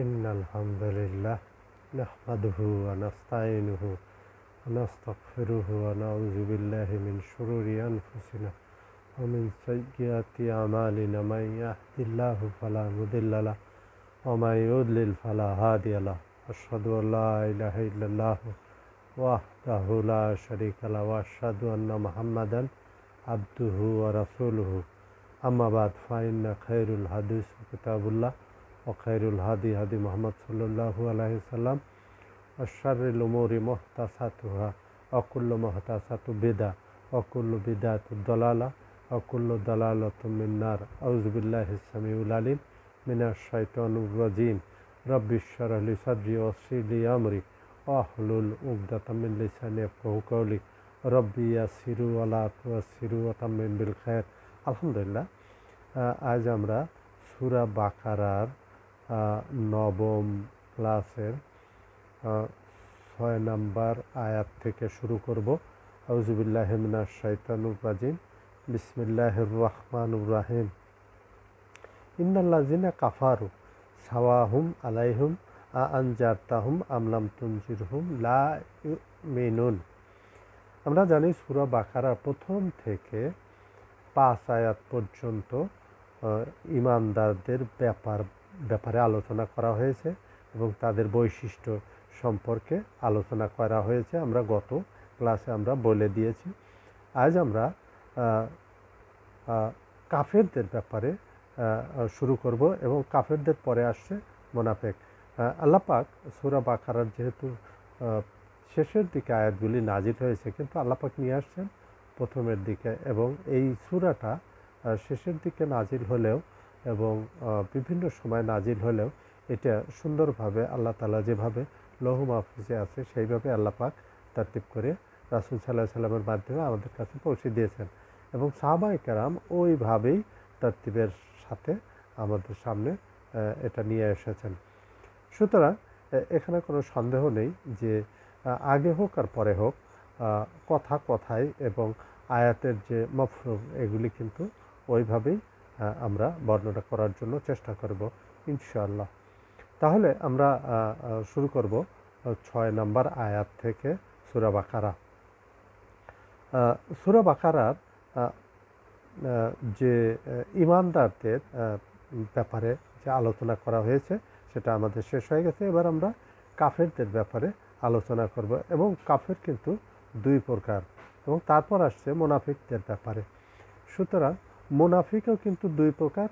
ইন্নাল হামদুলিল্লাহ নাহমাদুহু ওয়া নাস্তাঈনুহু ওয়া নাস্তাগফিরুহু ওয়া নাউযু বিল্লাহি মিন শুরুরি আনফুসিনা ওয়া মিন সাইয়্যাতি আমালিনা মান ইয়াহদিল্লাহু ফালা মুদিল্লা লাহু ওয়া মান ইউদ্লিল ফালা হাদিয়া লাহু আশহাদু আল লা ইলাহা ইল্লাল্লাহু ওয়াহদাহু লা শারীকা লাহু ওয়া আশহাদু আন্না মুহাম্মাদান আবদুহু ওয়া রাসূলুহু আম্মা বাদ ফাইন্না খায়রুল হাদিস কিতাবুল্লাহ ওয়া খায়রুল হাদি হাদি মুহাম্মদ সাল্লাল্লাহু আলাইহি ওয়াসাল্লাম ওয়া শাররিল উমুরি মুহতাসাতুহা ওয়া কুল্লু মুহতাসাতু বিদআহ ওয়া কুল্লু বিদআতিদ দালালাহ ওয়া কুল্লু দালালাতিন মিন-নার আউযু বিল্লাহিস সামিউল আলিম মিনাশ শাইতানির রাজীম রাব্বিশ শরহ লি সাদরি ওয়াসসির লি আমরি ওয়াহলুল উকদাতাম মিন লিসানি ইয়াফকাহু কওলি রব্বি ইয়াসসিরু ওয়া লা তুয়াসসিরু ওয়া তাম্মিম বিল খায়র। আলহামদুলিল্লাহ, আজ আমরা সূরা বাকারার নবম ক্লাসের 6 নম্বর আয়াত থেকে শুরু করব। আউযু বিল্লাহি মিনাশ শাইতানির রাজীম বিসমিল্লাহির রহমানির রহিম। ইন্নাল্লাযিনা কাফারু সাওয়াহুম আলাইহিম আনজারতাহুম আম লাম তুনজিরহুম লা ইউমিনুন। আমরা জানি সূরা বাকারার প্রথম থেকে 5 আয়াত পর্যন্ত ঈমানদারদের ব্যাপারে আলোচনা করা হয়েছে এবং তাদের বৈশিষ্ট্য সম্পর্কে আলোচনা করা হয়েছে। আমরা গত ক্লাসে আমরা বলে দিয়েছি। আজ আমরা কাফেরদের ব্যাপারে শুরু করব এবং কাফেরদের পরে আসছে মুনাফিক। আল্লাহ পাক সূরা বাকারার যেহেতু শেষের দিকে আয়াতগুলি নাজিল হয়েছে, কিন্তু আল্লাহ পাক নিয়ে আসছেন প্রথমের দিকে, এবং এই সূরাটা শেষের দিকে নাজিল হলেও এবং বিভিন্ন সময় নাজিল হলেও এটা সুন্দরভাবে আল্লাহ তাআলা যেভাবে লৌহ মাহফুজে আছে সেইভাবে আল্লাহ পাক তারতিব করে রাসূল সাল্লাল্লাহু আলাইহি সাল্লামের মাধ্যমে আমাদের কাছে পৌঁছে দিয়েছেন এবং সাহাবায়ে কেরাম ওইভাবেই তারতিবের সাথে আমাদের সামনে এটা নিয়ে এসেছেন। সুতরাং এখানে কোনো সন্দেহ নেই যে আগে হোক আর পরে হোক কথায় এবং আয়াতের যে মফহুম এগুলি কিন্তু ওইভাবেই আমরা বর্ণনা করার জন্য চেষ্টা করব ইনশাআল্লাহ। তাহলে আমরা শুরু করব 6 নম্বর আয়াত থেকে সূরা বাকারা। সূরা বাকারার যে ঈমানদারদের ব্যাপারে যে আলোচনা করা হয়েছে সেটা আমাদের শেষ হয়ে গেছে। এবার আমরা কাফেরদের ব্যাপারে আলোচনা করব এবং কাফের কিন্তু 2 প্রকার এবং তারপর আসছে মুনাফিকদের ব্যাপারে। সুতরাং মুনাফিকও কিন্তু 2 প্রকার,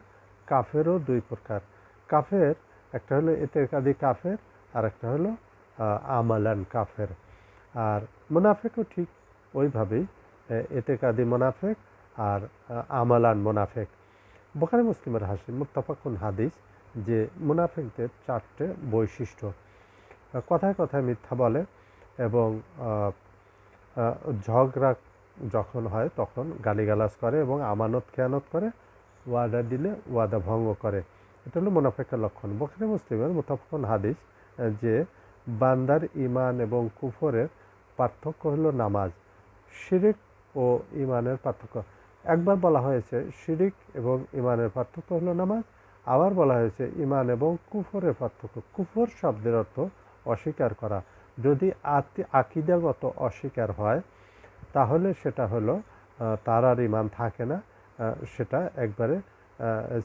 কাফেরও 2 প্রকার। কাফের একটা হলো ইতিকাদি কাফের আর একটা হলো আমালান কাফের। আর মুনাফিকও ঠিক ওইভাবেই ইতিকাদি মুনাফিক আর আমালান মুনাফিক। বুখারী মুসলিমের মুত্তাফাকুন হাদিস যে মুনাফিকদের 4টে বৈশিষ্ট্য। কথায় কথায় মিথ্যা বলে এবং ঝগড়া যখন হয় তখন গালিগালাজ করে এবং আমানত খেয়ানত করে, ওয়াদা দিলে ওয়াদা ভঙ্গ করে। এটা হলো মুনাফিকের লক্ষণ। বুখারী মুসলিমের মুত্তাফাকুন হাদিস যে বান্দার ঈমান এবং কুফরের পার্থক্য হলো নামাজ। শিরিক ও ঈমানের পার্থক্য একবার বলা হয়েছে, শিরিক এবং ঈমানের পার্থক্য হলো নামাজ। আবার বলা হয়েছে ঈমান এবং কুফরের পার্থক্য। কুফর শব্দের অর্থ অস্বীকার করা। যদি আকীদাগত অস্বীকার হয় তাহলে সেটা হলো তার আর ঈমান থাকে না, সেটা একবারে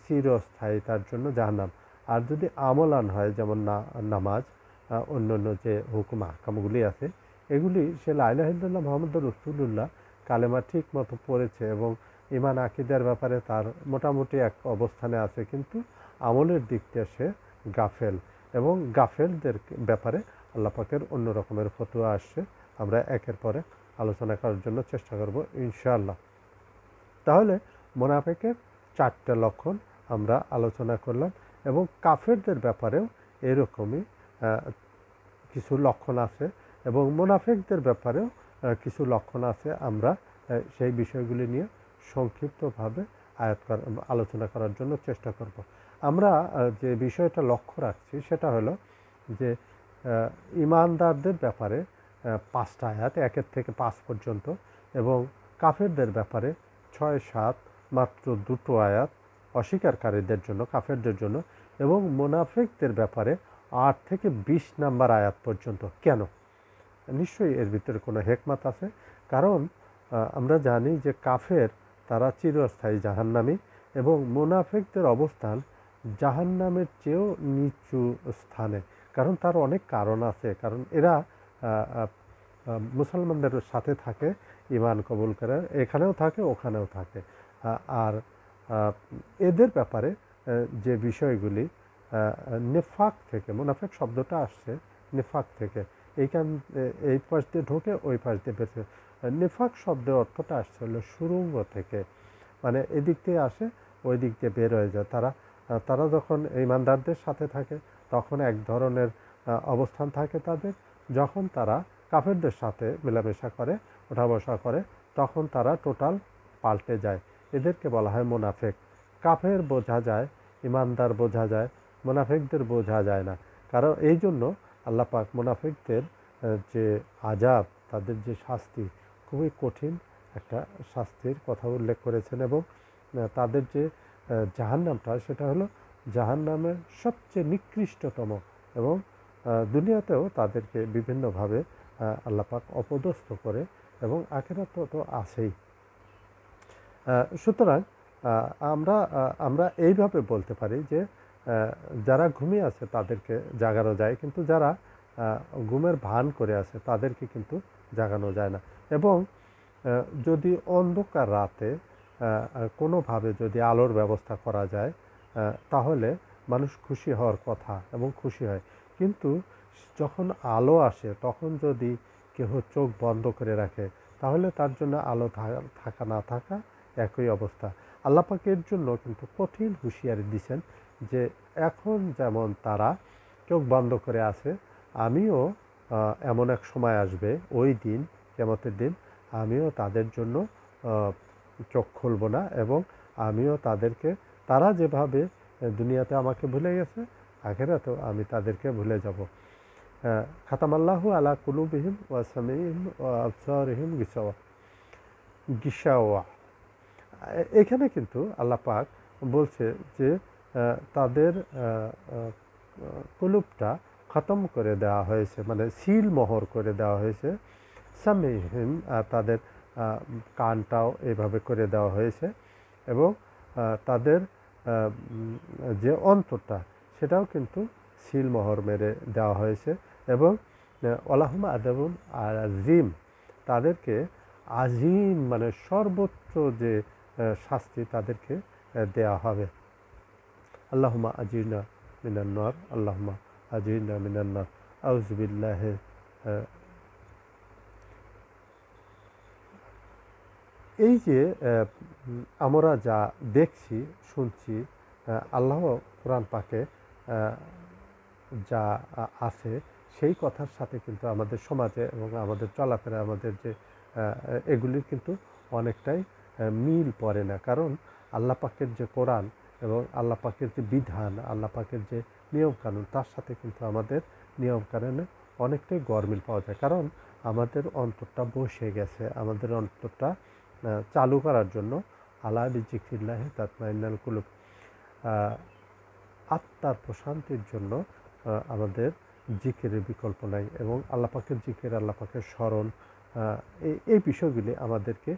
চিরস্থায়ী তার জন্য জাহান্নাম। আর যদি আমলান হয়, যেমন নামাজ, অন্যান্য যে হুকুম আহকামগুলি আছে এগুলি সে লা ইলাহা ইল্লাল্লাহ মুহাম্মাদুর রাসূলুল্লাহ কালেমা ঠিক মতো পড়েছে এবং ঈমান আকীদার ব্যাপারে তার মোটামুটি এক অবস্থানে আছে, কিন্তু আমলের দিক থেকে সে গাফেল এবং গাফেলদের ব্যাপারে আল্লাহ পাকের অন্য রকমের ফতোয়া আসছে। আমরা একের পরে আলোচনা করার জন্য চেষ্টা করব ইনশাআল্লাহ। তাহলে মুনাফিকের 4টে লক্ষণ আমরা আলোচনা করলাম এবং কাফেরদের ব্যাপারেও এরকমই কিছু লক্ষণ আছে এবং মুনাফিকদের ব্যাপারেও কিছু লক্ষণ আছে। আমরা সেই বিষয়গুলি নিয়ে সংক্ষিপ্তভাবে আলোচনা করার জন্য চেষ্টা করব। আমরা যে বিষয়টা লক্ষ্য রাখছি সেটা হলো যে ঈমানদারদের ব্যাপারে 5টা আয়াত 1 থেকে 5 পর্যন্ত এবং কাফেরদের ব্যাপারে 6, 7 মাত্র 2টো আয়াত অস্বীকারীদের জন্য, কাফেরদের জন্য। এবং মুনাফিকদের ব্যাপারে 8 থেকে 20 নাম্বার আয়াত পর্যন্ত। কেন? নিশ্চয়ই এর ভিতরে কোনো হেকমত আছে। কারণ আমরা জানি যে কাফের তারা চিরস্থায়ী জাহান্নামী এবং মুনাফিকদের অবস্থান জাহান্নামের চেয়েও নিচু স্থানে। কারণ তার অনেক কারণ আছে। কারণ এরা মুসলমানদের সাথে থাকে, ঈমান কবুল করে, এখানেও থাকে ওখানেও থাকে। আর এদের ব্যাপারে যে বিষয়গুলি নেফাক থেকে, মুনাফিক শব্দটা আসছে নেফাক থেকে, এই পাশ দিয়ে ঢোকে ওই পাশ দিয়ে বেরোয়। নেফাক শব্দের অর্থটা আসছে হলো সুরঙ্গ থেকে, মানে এদিক দিয়ে আসে ওই দিক দিয়ে বের হয়ে যায়। তারা যখন ইমানদারদের সাথে থাকে তখন এক ধরনের অবস্থান থাকে তাদের। যখন তারা কাফেরদের সাথে মেলামেশা করে, ওঠা বসা করে, তখন তারা টোটাল পাল্টে যায়। এদেরকে বলা হয় মুনাফিক। কাফের বোঝা যায়, ইমানদার বোঝা যায়, মুনাফিকদের বোঝা যায় না। কারণ এই জন্য আল্লাহ পাক মুনাফিকদের যে আযাব, তাদের যে শাস্তি, খুবই কঠিন একটা শাস্তির কথা উল্লেখ করেছেন। এবং তাদের যে জাহান্নামটা, সেটা হলো জাহান্নামের সবচেয়ে নিকৃষ্টতম। এবং দুনিয়াতেও তাদেরকে বিভিন্নভাবে আল্লাহ পাক অপদস্থ করে, এবং আখিরাত তো আছেই। সুতরাং আমরা এইভাবে বলতে পারি যে যারা ঘুমিয়ে আছে তাদেরকে জাগানো যায়, কিন্তু যারা ঘুমের ভান করে আছে তাদেরকে কিন্তু জাগানো যায় না। এবং যদি অন্ধকার রাতে কোনোভাবে যদি আলোর ব্যবস্থা করা যায় তাহলে মানুষ খুশি হওয়ার কথা এবং খুশি হয়। কিন্তু যখন আলো আসে তখন যদি কেহ চোখ বন্ধ করে রাখে তাহলে তার জন্য আলো থাকা না থাকা একই অবস্থা। আল্লাহ পাকের জন্য কিন্তু কঠিন হুঁশিয়ারি দিয়েছেন যে এখন যেমন তারা চোখ বন্ধ করে আছে, আমিও এমন এক সময় আসবে, ওই দিন, কিয়ামতের দিন, আমিও তাদের জন্য চোখ খুলব না, এবং আমিও তাদেরকে, তারা যেভাবে দুনিয়াতে আমাকে ভুলে গেছে, আখিরাতেও আমি তাদেরকে ভুলে যাব। খাতামাল্লাহু আলা কুলুবিহিম ওয়া সামিইহিম ওয়া আবসারিহিম গিশাওয়া। এখানে কিন্তু আল্লাহ পাক বলছে যে তাদের কুলুবটা খতম করে দেওয়া হয়েছে, মানে সিল মোহর করে দেওয়া হয়েছে। সামিহিম, তাদের কানটাও এইভাবে করে দেওয়া হয়েছে, এবং তাদের যে অন্তরটা সেটাও কিন্তু সিল মোহর মেরে দেওয়া হয়েছে। এবং ওয়ালাহুম আযাবুন আযীম, তাদেরকে আজিম মানে সর্বোচ্চ যে শাস্তি তাদেরকে দেয়া হবে। আল্লাহুম্মা আজিরনা মিনান নার, আল্লাহুম্মা আজিরনা মিনান নার, আউযু বিল্লাহি। এই যে আমরা যা দেখছি শুনছি, আল্লাহ কোরআন পাকে যা আছে সেই কথার সাথে কিন্তু আমাদের সমাজে এবং আমাদের চলাফেরা, আমাদের যে এগুলির কিন্তু অনেকটাই মিল পড়ে না। কারণ আল্লাহ পাকের যে কোরআন এবং আল্লাহ পাকের যে বিধান, আল্লাহ পাকের যে নিয়মকানুন, তার সাথে কিন্তু আমাদের নিয়মকানুনে অনেকটাই গরমিল পাওয়া যায়। কারণ আমাদের অন্তরটা বসে গেছে, আমাদের অন্তরটা চালু করার জন্য আলা বিযিকরিল্লাহি তাতমাইন্নুল কুলুব, আত্মার প্রশান্তির জন্য আমাদের জিকিরের বিকল্প নাই। এবং আল্লাহ পাকের জিকির, আল্লাহ পাকের স্মরণ, এই বিষয়গুলি আমাদেরকে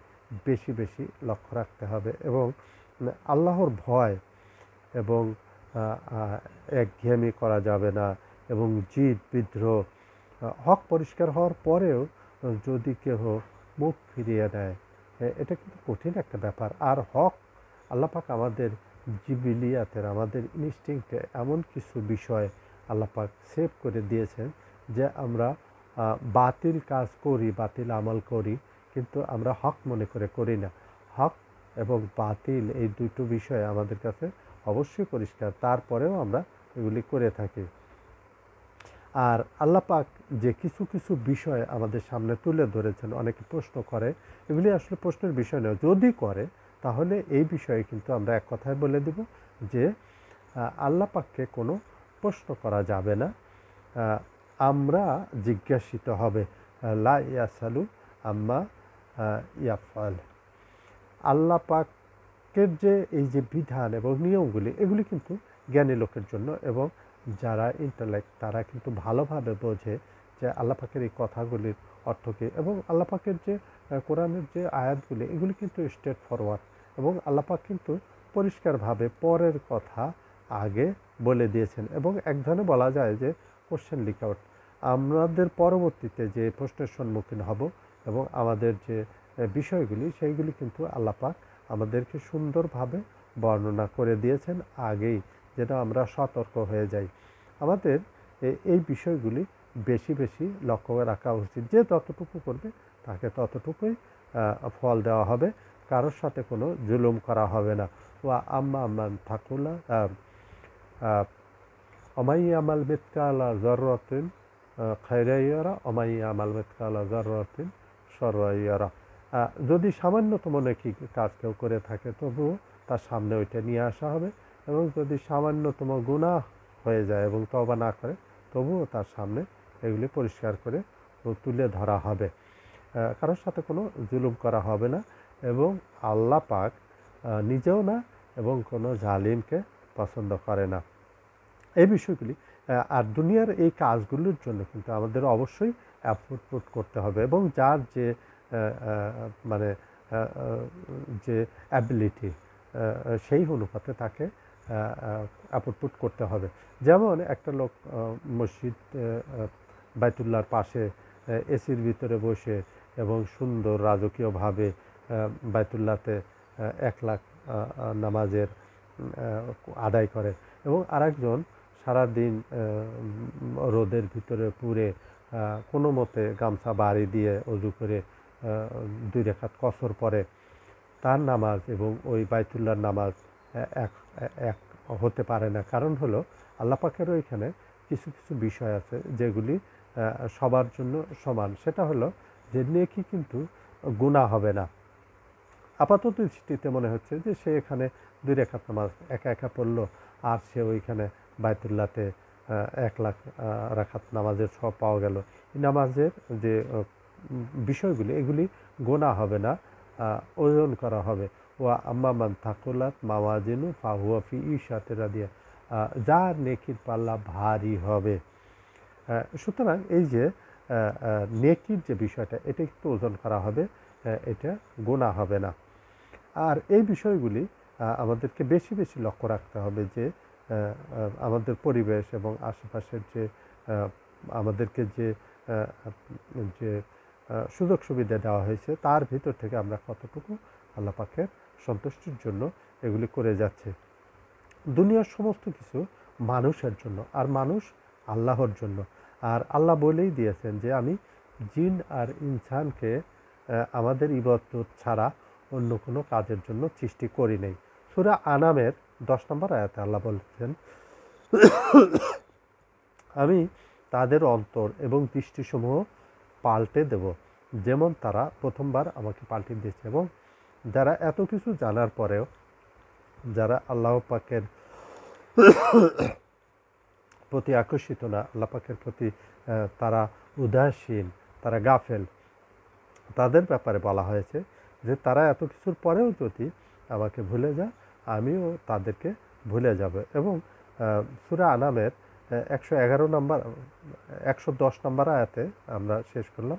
বেশি বেশি লক্ষ্য রাখতে হবে। এবং আল্লাহর ভয় এবং একঘেয়েমি করা যাবে না, এবং জিদ বিদ্রোহ, হক পরিষ্কার হওয়ার পরেও যদি কেহ মুখ ফিরিয়ে নেয়, এটা কিন্তু কঠিন একটা ব্যাপার। আর হক, আল্লাহ পাক আমাদের জিবিলিয়াতের, আমাদের ইনস্টিংক্টে এমন কিছু বিষয় আল্লাহ পাক সেভ করে দিয়েছেন যে আমরা বাতিল কাজ করি, বাতিল আমল করি, কিন্তু আমরা হক মনে করে করি না। হক এবং বাতিল এই দুটো বিষয় আমাদের কাছে অবশ্যই পরিষ্কার, তারপরেও আমরা এগুলি করে থাকি। আর আল্লাহ পাক যে কিছু কিছু বিষয় আমাদের সামনে তুলে ধরেছেন, অনেকে প্রশ্ন করে, এগুলি আসলে প্রশ্নের বিষয় নয়। যদি করে তাহলে এই বিষয়ে কিন্তু আমরা এক কথায় বলে দেব যে আল্লাহ পাককে কোনো প্রশ্ন করা যাবে না, আমরা জিজ্ঞাসিত হবে। লা ইয়াসালু আম্মা ইয়াফআল। আল্লাহ পাকের যে এই যে বিধান এবং নিয়মগুলি, এগুলি কিন্তু জ্ঞানী লোকের জন্য, এবং যারা ইন্টালেক্ট তারা কিন্তু ভালোভাবে বোঝে যে আল্লাহ পাকের এই কথাগুলির অর্থ কী, এবং আল্লাহ পাকের যে কোরআনের যে আয়াতগুলি এগুলি কিন্তু স্ট্রেট ফরওয়ার্ড, এবং আল্লাহ পাক কিন্তু পরিষ্কারভাবে পরের কথা আগে বলে দিয়েছেন, এবং এক ধরনের বলা যায় যে কোশ্চেন লিক আউট। আমাদের পরবর্তীতে যে প্রশ্নের সম্মুখীন হব এবং আমাদের যে বিষয়গুলি সেইগুলি কিন্তু আল্লাহ পাক আমাদেরকে সুন্দরভাবে বর্ণনা করে দিয়েছেন আগেই, যেন আমরা সতর্ক হয়ে যাই। আমাদের এই বিষয়গুলি বেশি বেশি লক্ষ্য রাখা উচিত। যে ততটুকু করবে তাকে ততটুকুই ফল দেওয়া হবে, কারোর সাথে কোনো জুলুম করা হবে না। ওয়া আম্মা মান থাকুলা অমাই আমাল মিতকালা জররাতিন খায়রাইয়ারা অমাই আমাল মিতকালা জররাতিন শররাইয়ারা। যদি সামান্যতম নেকি কাজ কেউ করে থাকে তবুও তার সামনে ওইটা নিয়ে আসা হবে, এবং যদি সামান্যতম গুনাহ হয়ে যায় এবং তওবা না করে তবুও তার সামনে এগুলি পরিষ্কার করে তুলে ধরা হবে। কারোর সাথে কোনো জুলুম করা হবে না, এবং আল্লাহ পাক নিজেও না এবং কোনো জালিমকে পছন্দ করে না। এই বিষয়গুলি আর দুনিয়ার এই কাজগুলোর জন্য কিন্তু আমাদের অবশ্যই এফোর্ট পুট করতে হবে, এবং যার যে মানে যে অ্যাবিলিটি সেই অনুপাতে তাকে এফোর্ট পুট করতে হবে। যেমন একটা লোক মসজিদ বাইতুল্লাহর পাশে এসির ভিতরে বসে এবং সুন্দর রাজকীয়ভাবে বাইতুল্লাহতে 1 লাখ নামাজের আদায় করে, এবং আরেকজন সারাদিন রোদের ভিতরে পুড়ে কোনো মতে গামছা বাড়ি দিয়ে অজু করে 2 রাকাত কসর পরে, তার নামাজ এবং ওই বাইতুল্লাহর নামাজ এক হতে পারে না। কারণ হলো আল্লাহ পাকেরও এখানে কিছু কিছু বিষয় আছে যেগুলি সবার জন্য সমান। সেটা হলো যে নেকি কিন্তু গুনাহ হবে না। আপাতত দৃষ্টিতে মনে হচ্ছে যে সে এখানে 2 রাকাত নামাজ একা একা পড়লো, আর সে ওইখানে বাইতুল্লাহতে 1 লাখ রাকাত নামাজের সব পাওয়া গেল। এই নামাজের যে বিষয়গুলি এগুলি গুনাহ হবে না, ওজন করা হবে। ওয়া আম্মা মান থাকুলাত মাওয়াজিনু ফাহুয়া ফি ঈশাতির রাদিয়া, যার নেকির পাল্লা ভারী হবে। সুতরাং এই যে নেকির যে বিষয়টা এটা একটু ওজন করা হবে, এটা গুনাহ হবে না। আর এই বিষয়গুলি আমাদেরকে বেশি বেশি লক্ষ্য রাখতে হবে যে আমাদের পরিবেশ এবং আশেপাশের যে আমাদেরকে যে যে সুযোগ সুবিধা দেওয়া হয়েছে তার ভিতর থেকে আমরা কতটুকু আল্লাহ পাকের সন্তুষ্টির জন্য এগুলি করে যাচ্ছে। দুনিয়ার সমস্ত কিছু মানুষের জন্য, আর মানুষ আল্লাহর জন্য। আর আল্লাহ বলেই দিয়েছেন যে আমি জিন আর ইনসানকে আমাদের ইবাদত ছাড়া অন্য কোনো কাজের জন্য সৃষ্টি করি নাই। সূরা আনামের 10 নম্বর আয়াতে আল্লাহ বলেছেন, আমি তাদের অন্তর এবং দৃষ্টিসমূহ পাল্টে দেব যেমন তারা প্রথমবার আমাকে পাল্টে দিয়েছে। এবং যারা এত কিছু জানার পরেও যারা আল্লাহ পাকের প্রতি আকর্ষিত না, আল্লাহ পাকের প্রতি তারা উদাসীন, তারা গাফেল, তাদের ব্যাপারে বলা হয়েছে যে তারা এত কিছুর পরেও যদি আমাকে ভুলে যায় আমিও তাদেরকে ভুলে যাব। এবং সূরা আনামের 111 নম্বর 110 নম্বর আয়াতে আমরা শেষ করলাম।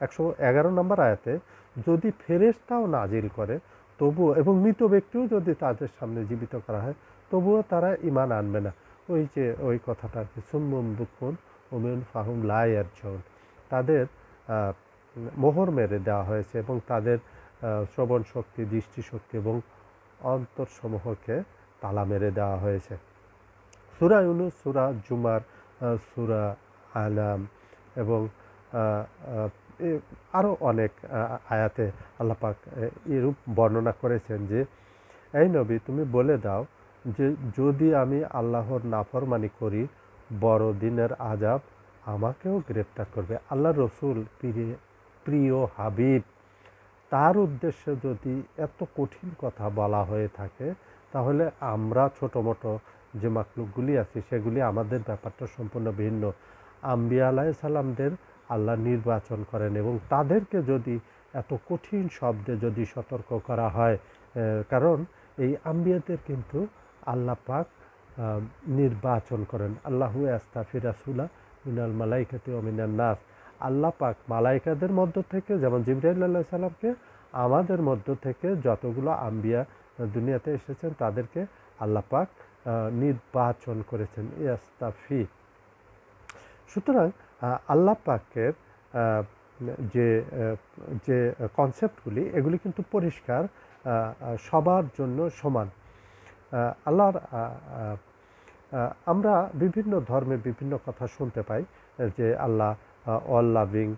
111 নম্বর আয়াতে যদি ফেরেশতাও নাজিল করে তবুও, এবং মৃত ব্যক্তিও যদি তাদের সামনে জীবিত করা হয় তবুও তারা ঈমান আনবে না। ওই যে ওই কথাটা যে সুম্মুম বুকমুন উমিয়ুন ফাহুম লা ইয়ারজিউন, তাদের মোহর মেরে দেওয়া হয়েছে এবং তাদের শ্রবণ শক্তি, দৃষ্টিশক্তি এবং অন্তরসমূহকে তালা মেরে দেওয়া হয়েছে। সূরা ইউনূস, সূরা জুমার, সূরা আনাম এবং আরও অনেক আয়াতে আল্লাহ পাক এরূপ বর্ণনা করেছেন যে এই নবী তুমি বলে দাও যে যদি আমি আল্লাহর নাফরমানি করি বড় দিনের আযাব আমাকেও গ্রেপ্তার করবে। আল্লাহ রসুল প্রিয় হাবিব, তার উদ্দেশ্যে যদি এত কঠিন কথা বলা হয়ে থাকে তাহলে আমরা ছোটো মোটো যে মাখলুকগুলি আছি সেগুলি আমাদের ব্যাপারটা সম্পূর্ণ ভিন্ন। আম্বিয়া আলাইহিস সালামদের আল্লাহ নির্বাচন করেন এবং তাদেরকে যদি এত কঠিন শব্দে যদি সতর্ক করা হয়, কারণ এই আম্বিয়াদের কিন্তু আল্লাহ পাক নির্বাচন করেন। আল্লাহু আস্তাফি রাসুলা মিনাল মালাইকাতি ও মিনান নাস। আল্লাহ পাক মালাইকাদের মধ্য থেকে যেমন জিবরাইল আলাইহিস সালামকে, আমাদের মধ্য থেকে যতগুলো আম্বিয়া দুনিয়াতে এসেছেন তাদেরকে আল্লাহ পাক নির্বাচন করেছেন। ইয়াস্তাফি। সুতরাং আল্লাহ পাকের যে যে কনসেপ্টগুলি এগুলি কিন্তু পরিষ্কার, সবার জন্য সমান। আল্লাহর আমরা বিভিন্ন ধর্মে বিভিন্ন কথা শুনতে পাই যে আল্লাহ অল লাভিং,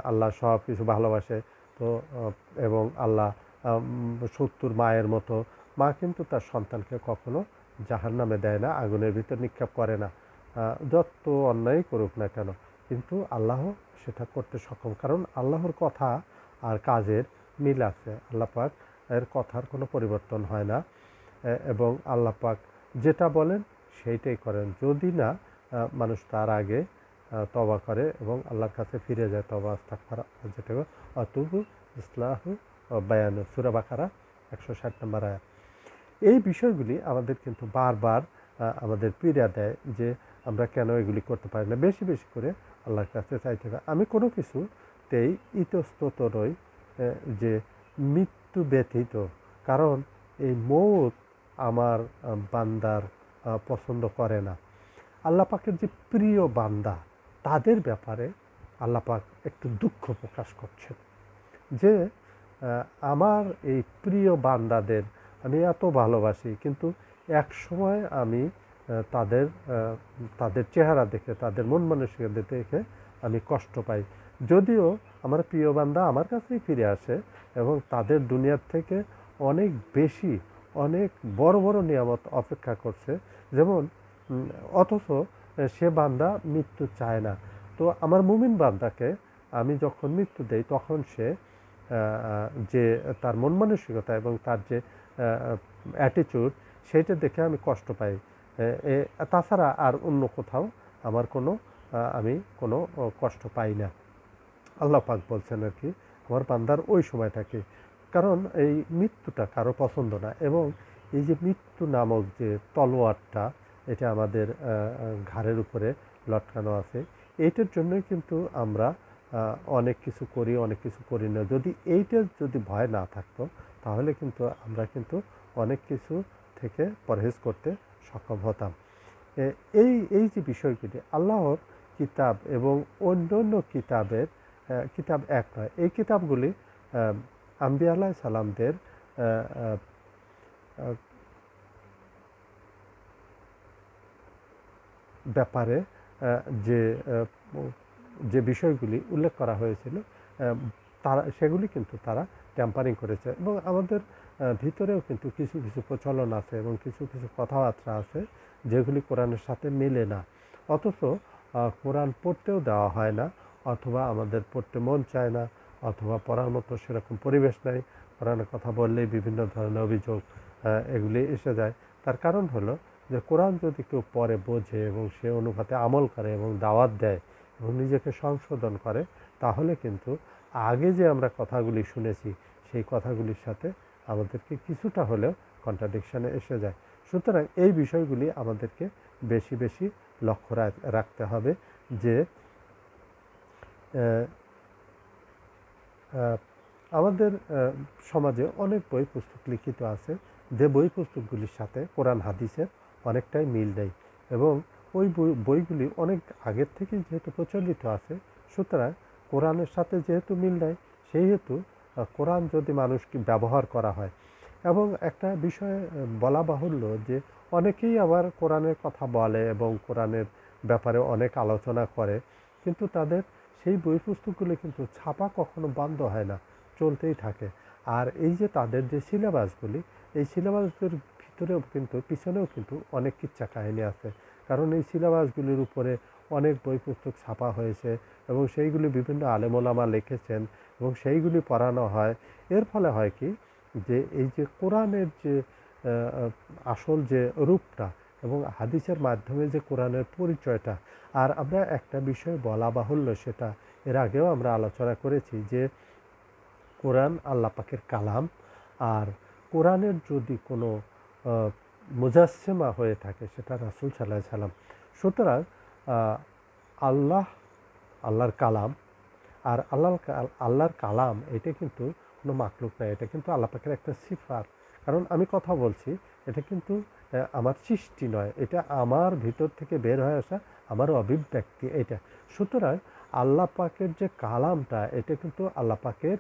আল্লাহ সব কিছু ভালোবাসে। তো এবং আল্লাহ 70 মায়ের মতো। মা কিন্তু তার সন্তানকে কখনো জাহান্নামে দেয় না, আগুনের ভিতর নিক্ষেপ করে না, যত অন্যায় করুক না কেন। কিন্তু আল্লাহ সেটা করতে সক্ষম, কারণ আল্লাহর কথা আর কাজের মিল আছে। আল্লাহ পাক এর কথার কোনো পরিবর্তন হয় না, এবং আল্লাহ পাক যেটা বলেন সেইটাই করেন, যদি না মানুষ তার আগে তওবা করে এবং আল্লাহর কাছে ফিরে যায়। তওবা ইস্তিগফার, যেটা আতুবু ইসলাহু বায়ান, সূরা বাকারা 160 নম্বর আয়াত। এই বিষয়গুলি আমাদের কিন্তু বারবার আমাদের পীড়া দেয় যে আমরা কেন এগুলি করতে পারি না। বেশি বেশি করে আল্লাহর কাছে চাইতে হবে। আমি কোনো কিছুতেই ইতস্তত নই যে মৃত্যু ব্যতীত, কারণ এই মৌত আমার বান্দার পছন্দ করে না। আল্লাহ পাকের যে প্রিয় বান্দা তাদের ব্যাপারে আল্লাহ পাক একটু দুঃখ প্রকাশ করছেন যে আমার এই প্রিয় বান্দাদের আমি এত ভালোবাসি, কিন্তু এক সময় আমি তাদের চেহারা দেখে, তাদের মন মানসিকতা দেখে আমি কষ্ট পাই। যদিও আমার প্রিয় বান্দা আমার কাছেই ফিরে আসে এবং তাদের দুনিয়ার থেকে অনেক বেশি, অনেক বড় বড় নিয়ামত অপেক্ষা করছে, যেমন অথচ সে বান্দা মৃত্যু চায় না। তো আমার মুমিন বান্দাকে আমি যখন মৃত্যু দেই তখন সে যে তার মন মানসিকতা এবং তার যে অ্যাটিটিউড সেইটা দেখে আমি কষ্ট পাই। তাছাড়া আর অন্য কোথাও আমার আমি কোনো কষ্ট পাই না। আল্লাহ পাক বলছেন আর কি আমার বান্দার ওই সময়টাকে, কারণ এই মৃত্যুটা কারো পছন্দ না, এবং এই যে মৃত্যু নামক যে তলোয়ারটা এটা আমাদের ঘাড়ের উপরে লটকানো আছে, এইটার জন্যই কিন্তু আমরা অনেক কিছু করি, অনেক কিছু করি না। যদি ভয় না থাকতো তাহলে কিন্তু আমরা কিন্তু অনেক কিছু থেকে পরহেজ করতে সক্ষম হতাম। এই যে বিষয়গুলি আল্লাহর কিতাব এবং অন্যান্য কিতাব এক নয়। এই কিতাবগুলি আম্বিয়া আলাইহিস সালামদের ব্যাপারে যে বিষয়গুলি উল্লেখ করা হয়েছিল সেগুলি কিন্তু তারা ট্যাম্পারিং করেছে, এবং আমাদের ভিতরেও কিন্তু কিছু কিছু প্রচলন আছে এবং কিছু কিছু কথাবার্তা আছে যেগুলি কোরআনের সাথে মেলে না, অথচ কোরআন পড়তেও দেওয়া হয় না, অথবা আমাদের পড়তে মন চায় না, অথবা পড়ার মতো সেরকম পরিবেশ নাই। কোরআনের কথা বললেই বিভিন্ন ধরনের অভিযোগ এগুলি এসে যায়। তার কারণ হলো যে কোরআন যদি কেউ পড়ে, বোঝে এবং সে অনুপাতে আমল করে এবং দাওয়াত দেয় এবং নিজেকে সংশোধন করে, তাহলে কিন্তু আগে যে আমরা কথাগুলি শুনেছি সেই কথাগুলির সাথে আমাদেরকে কিছুটা হলেও কন্ট্রাডিকশানে এসে যায়। সুতরাং এই বিষয়গুলি আমাদেরকে বেশি বেশি লক্ষ্য রাখতে হবে যে আমাদের সমাজে অনেক বই পুস্তক লিখিত আছে যে বই পুস্তকগুলির সাথে কোরআন হাদিসের অনেকটাই মিল নেই, এবং ওই বইগুলি অনেক আগের থেকেই যেহেতু প্রচলিত আছে, সুতরাং কোরআনের সাথে যেহেতু মিল নেই সেহেতু কোরআন যদি মানুষকে ব্যবহার করা হয়, এবং একটা বিষয় বলা বাহুল্য যে অনেকেই আবার কোরআনের কথা বলে এবং কোরআনের ব্যাপারে অনেক আলোচনা করে, কিন্তু তাদের সেই বই পুস্তকগুলি কিন্তু ছাপা কখনো বন্ধ হয় না, চলতেই থাকে। আর এই যে তাদের যে সিলেবাসগুলি, এই সিলেবাসের ভিতরেও কিন্তু পিছনেও কিন্তু অনেক কিচ্ছা কাহিনী আছে, কারণ এই সিলেবাসগুলির উপরে অনেক বই পুস্তক ছাপা হয়েছে এবং সেইগুলি বিভিন্ন আলেম ওলামা লিখেছেন এবং সেইগুলি পড়ানো হয়। এর ফলে হয় কি যে এই যে কোরআনের যে আসল যে রূপটা এবং হাদিসের মাধ্যমে যে কোরআনের পরিচয়টা, আর আমরা একটা বিষয় বলা বাহুল্য, সেটা এর আগেও আমরা আলোচনা করেছি যে কোরআন আল্লাহ পাকের কালাম, আর কোরআনের যদি কোনো মুজাসসিমা হয়ে থাকে সেটা রাসূল সাল্লাল্লাহু আলাইহি সাল্লাম। সুতরাং আল্লাহ, আল্লাহর কালাম, আর আল্লাহর কালাম এটা কিন্তু কোনো মাখলুক নয়, এটা কিন্তু আল্লাহ পাকের একটা সিফাত। কারণ আমি কথা বলছি, এটা কিন্তু আমার সৃষ্টি নয়, এটা আমার ভিতর থেকে বের হয়ে আসা আমার অভিব্যক্তি এটা। সুতরাং আল্লাহ পাকের যে কালামটা এটা কিন্তু আল্লাহ পাকের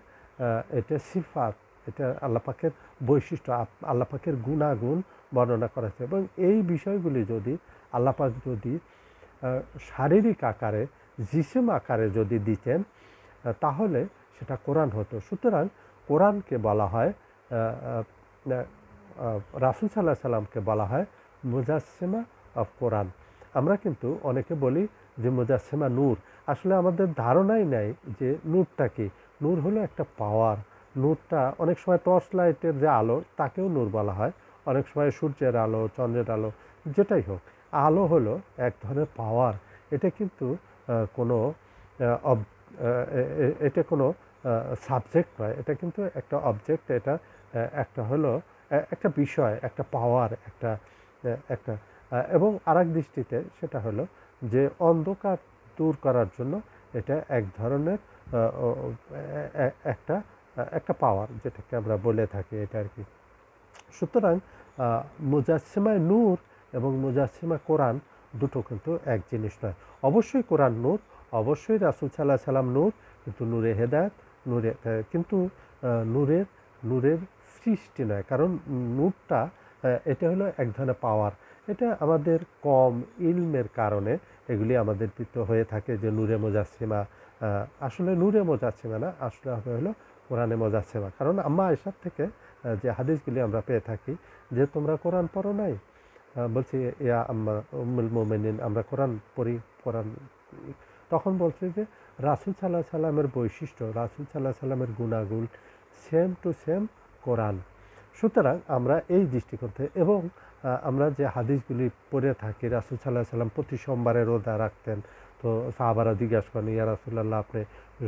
এটা সিফাত, এটা আল্লাহ পাকের বৈশিষ্ট্য, আল্লাহ পাকের গুণাগুণ বর্ণনা করা হয়েছে। এবং এই বিষয়গুলি যদি আল্লাহ পাক যদি শারীরিক আকারে, জিসিম আকারে যদি দিতেন তাহলে সেটা কোরআন হতো। সুতরাং কোরআনকে বলা হয়, রাসূল সাল্লাল্লাহু আলাইহি সাল্লামকে বলা হয় মুজাসসিমা অফ কোরআন। আমরা কিন্তু অনেকে বলি যে মুজাসসিমা নূর, আসলে আমাদের ধারণাই নাই যে নূরটা কি। নূর হলো একটা পাওয়ার। নূরটা অনেক সময় টর্চ লাইটের যে আলো তাকেও নূর বলা হয়, অনেক সময় সূর্যের আলো, চন্দ্রের আলো, যেটাই হোক, আলো হলো এক ধরনের পাওয়ার। এটা কিন্তু কোনো এটা কোনো সাবজেক্ট নয়, এটা কিন্তু একটা অবজেক্ট, এটা একটা হলো একটা বিষয়, একটা পাওয়ার, একটা একটা এবং আরেক দৃষ্টিতে সেটা হলো যে অন্ধকার দূর করার জন্য এটা এক ধরনের একটা একটা পাওয়ার, যেটাকে আমরা বলে থাকি এটা আর কি। সুতরাং মুজাসসিমায় নূর এবং মুজাসসিমা কোরআন দুটো কিন্তু এক জিনিস নয়। অবশ্যই কোরআন নূর, অবশ্যই রাসূল সাল্লাল্লাহু আলাইহি সাল্লাম নূর, কিন্তু নূরে হেদায়েত, নূরে কিন্তু নূরের নূরের সৃষ্টি নয়। কারণ নূরটা এটা হলো এক ধরনের পাওয়ার। এটা আমাদের কম ইলমের কারণে এগুলি আমাদের ভিতর হয়ে থাকে যে নূরে মুজাসসিমা। আসলে নূরে মুজাসসিমা না, আসলে হলো কোরআনে মুজাসসিমা। কারণ আম্মা আয়েশার থেকে যে হাদিসগুলি আমরা পেয়ে থাকি যে তোমরা কোরআন পড়ো নাই, বলছি ইয়া আম্মা উম্মুল মুমিনিন, আমরা কোরআন পড়ি, কোরআন। তখন বলছে যে রাসূল সাল্লাল্লাহু আলাইহি সাল্লামের বৈশিষ্ট্য, রাসূল সাল্লাল্লাহু আলাইহি সাল্লামের গুণাগুণ সেম টু সেম কোরআন। সুতরাং আমরা এই দৃষ্টিকোণ থেকে, এবং আমরা যে হাদিসগুলি পড়ে থাকি, রাসূল সাল্লাল্লাহু আলাইহি সাল্লাম প্রতি সোমবারে রোজা রাখতেন। তো সাহাবারা জিজ্ঞাসা করেন, ইয়া রাসূলুল্লাহ আপনি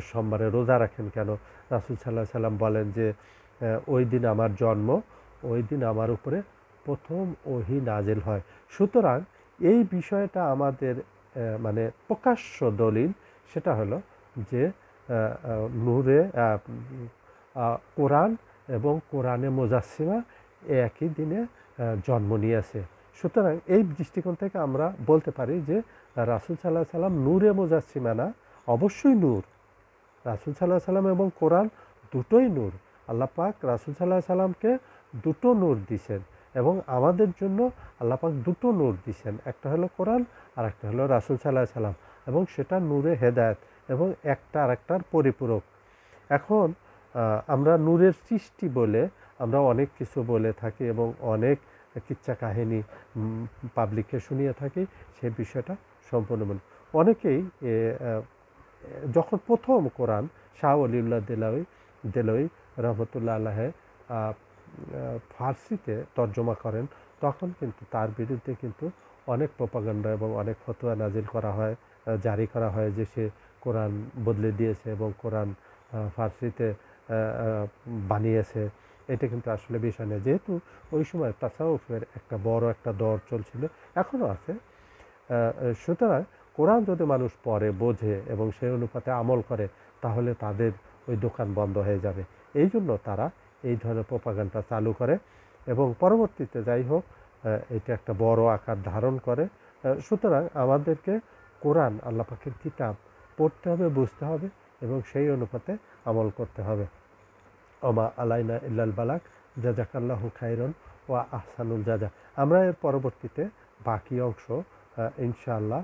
সোমবারে রোজা রাখেন কেন? রাসূল সাল্লাল্লাহু আলাইহি সাল্লাম বলেন যে ওই দিন আমার জন্ম, ওই দিন আমার উপরে প্রথম ওহী নাজিল হয়। সুতরাং এই বিষয়টা আমাদের মানে প্রকাশ্য দলিল, সেটা হলো যে নূরে কোরআন এবং কোরআনে মুজাসসিমা একই দিনে জন্ম নিয়েছে। সুতরাং এই দৃষ্টিকোণ থেকে আমরা বলতে পারি যে রাসূল সাল্লাল্লাহু আলাইহি সাল্লাম নূরে মুজাসসিমা না, অবশ্যই নূর। রাসূল সাল্লাল্লাহু আলাইহি সাল্লাম এবং কোরআন দুটোই নূর। আল্লাহ পাক রাসূল সাল্লাল্লাহু আলাইহি সাল্লামকে দুটো নূর দিয়েছেন, এবং আমাদের জন্য আল্লাহ পাক দুটো নূর দিয়েছেন, একটা হলো কোরআন আর একটা হলো রাসূল সাল্লাল্লাহু আলাইহি সাল্লাম, এবং সেটা নূরে হেদায়েত, এবং একটা আরেকটার পরিপূরক। এখন আমরা নূরের সৃষ্টি বলে আমরা অনেক কিছু বলে থাকি এবং অনেক কিচ্ছা কাহিনী পাবলিককে শুনিয়ে থাকি, সেই বিষয়টা সম্পূর্ণ ভুল। অনেকেই যখন প্রথম কোরআন শাহ ওলিউল্লাহ দেলওয়ি রহমতুল্লাহ আলাইহি ফার্সিতে তর্জমা করেন, তখন কিন্তু তার বিরুদ্ধে কিন্তু অনেক প্রোপাগান্ডা এবং অনেক ফতোয়া নাজিল করা হয়, জারি করা হয় যে সে কোরআন বদলে দিয়েছে এবং কোরআন ফার্সিতে বানিয়েছে। এটা কিন্তু আসলে বিষয় না, যেহেতু ওই সময় তাসাউফের একটা বড় একটা দর চলছিল, এখনও আছে। সুতরাং কোরআন যদি মানুষ পড়ে, বোঝে এবং সেই অনুপাতে আমল করে, তাহলে তাদের ওই দোকান বন্ধ হয়ে যাবে। এই জন্য তারা এই ধরনের প্রোপাগান্ডা চালু করে, এবং পরবর্তীতে যাই হোক এটা একটা বড় আকার ধারণ করে। সুতরাং আমাদেরকে কোরআন, আল্লাহ পাকের কিতাব পড়তে হবে, বুঝতে হবে এবং সেই অনুপাতে আমল করতে হবে। ওমা আলাইনা ইল্লাল বালাগ, জাযাকাল্লাহু খাইরান ওয়া আহসানুল জাযা। আমরা এর পরবর্তীতে বাকি অংশ ইনশাআল্লাহ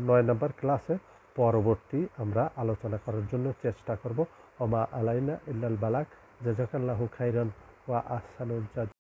9 নম্বর ক্লাসে পরবর্তী আমরা আলোচনা করার জন্য চেষ্টা করব। ওমা আলাইনা ইল্লাল বালাগ, জাযাকাল্লাহু খাইরান ওয়া আহসানুল জাযা।